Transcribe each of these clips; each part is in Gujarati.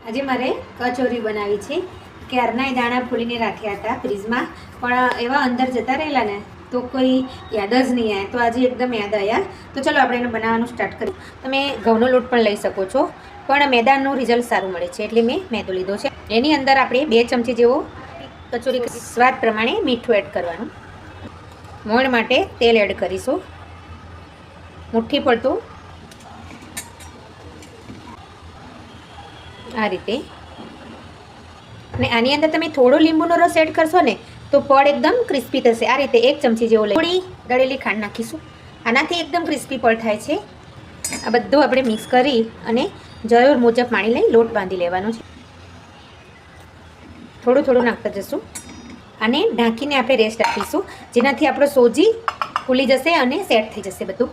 આજે મારે કચોરી બનાવી છે. ક્યારના દાણા ફોલીને રાખ્યા હતા ફ્રીજમાં, પણ એવા અંદર જતા રહેલા ને તો કોઈ યાદ જ નહીં આવ્યા. તો આજે એકદમ યાદ આવ્યા. તો ચલો આપણે એને બનાવવાનું સ્ટાર્ટ કરીએ. તમે ઘઉંનો લોટ પણ લઈ શકો છો, પણ મેદાનું રિઝલ્ટ સારું મળે છે એટલે મેં મેદો લીધો છે. એની અંદર આપણે 2 ચમચી જેવો કચોરી સ્વાદ પ્રમાણે મીઠું એડ કરવાનું. મોણ માટે તેલ એડ કરીશું, મુઠ્ઠી પડતું આ રીતે. અને આની અંદર તમે થોડો લીંબુનો રસ એડ કરશો ને તો પડ એકદમ ક્રિસ્પી થશે. આ રીતે 1 ચમચી જેવો લઈ થોડી દળેલી ખાંડ નાખીશું. આનાથી એકદમ ક્રિસ્પી પડ થાય છે. આ બધું આપણે મિક્સ કરી અને જરૂર મુજબ પાણી લઈ લોટ બાંધી લેવાનો છે. થોડું થોડું નાખતા જશું. આને ઢાંકીને આપણે રેસ્ટ આપીશું, જેનાથી આપણો સોજી ફૂલી જશે અને સેટ થઈ જશે બધું.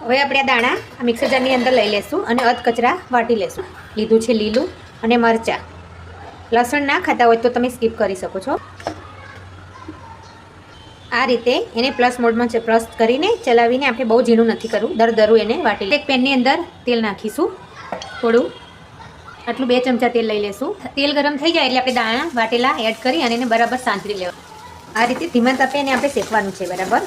હવે આપણે આ દાણા આ મિક્સર જારની અંદર લઈ લેશું અને અધ કચરા વાટી લેશું. લીધું છે લીલું અને મરચાં. લસણ ના ખાતા હોય તો તમે સ્કીપ કરી શકો છો. આ રીતે એને પ્લસ મોડમાં પ્લસ કરીને ચલાવીને આપણે બહુ ઝીણું નથી કરવું, દરદરું એને વાટી. એક પેનની અંદર તેલ નાખીશું થોડું, આટલું 2 ચમચા તેલ લઈ લેશું. તેલ ગરમ થઈ જાય એટલે આપણે દાણા વાટેલા એડ કરી અને એને બરાબર સાંતળી લેવાનું. આ રીતે ધીમા તાપે એને આપણે શેકવાનું છે બરાબર.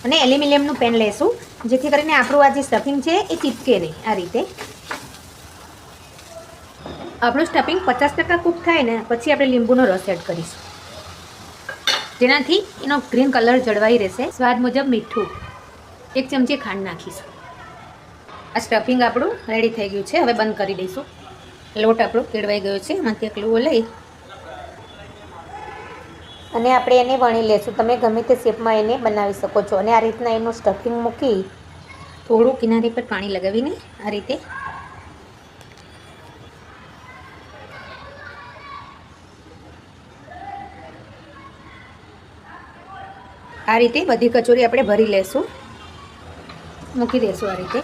અને એલ્યુમિનિયમનું પેન લેશું, જેથી કરીને આપણું આ જે સ્ટફિંગ છે એ ચીપકે નહીં. આ રીતે આપણું સ્ટફિંગ 50% કૂક થાય ને પછી આપણે લીંબુનો રસ એડ કરીશું, જેનાથી એનો ગ્રીન કલર જળવાઈ રહેશે. સ્વાદ મુજબ મીઠું, 1 ચમચી ખાંડ નાખીશું. આ સ્ટફિંગ આપણું રેડી થઈ ગયું છે. હવે બંધ કરી દઈશું. લોટ આપણો કેળવાઈ ગયો છે. એમાંથી એકલું લઈ અને આપણે એને વણી લેશું. તમે ગમે તે શેપમાં એને બનાવી શકો છો. અને આ રીતના એનું સ્ટફિંગ મૂકી થોડું કિનારી પર પાણી લગાવીને આ રીતે બધી કચોરી આપણે ભરી લેશું, મૂકી દઈશું. આ રીતે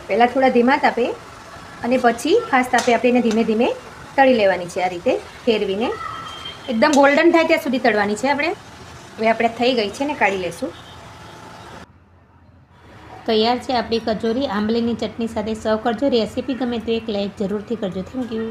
પહેલાં થોડા ધીમા તાપે અને પછી ફાસ્ટ તાપે આપણે એને ધીમે ધીમે તળી લેવાની છે. આ રીતે ફેરવીને એકદમ ગોલ્ડન થાય ત્યાં સુધી તળવાની છે આપણે. હવે આપણે થઈ ગઈ છે ને કાઢી લેશું. તૈયાર છે આપણી કચોરી. આંબલીની ચટણી સાથે સર્વ કરજો. રેસીપી ગમે તો એક લાઈક જરૂરથી કરજો. Thank you.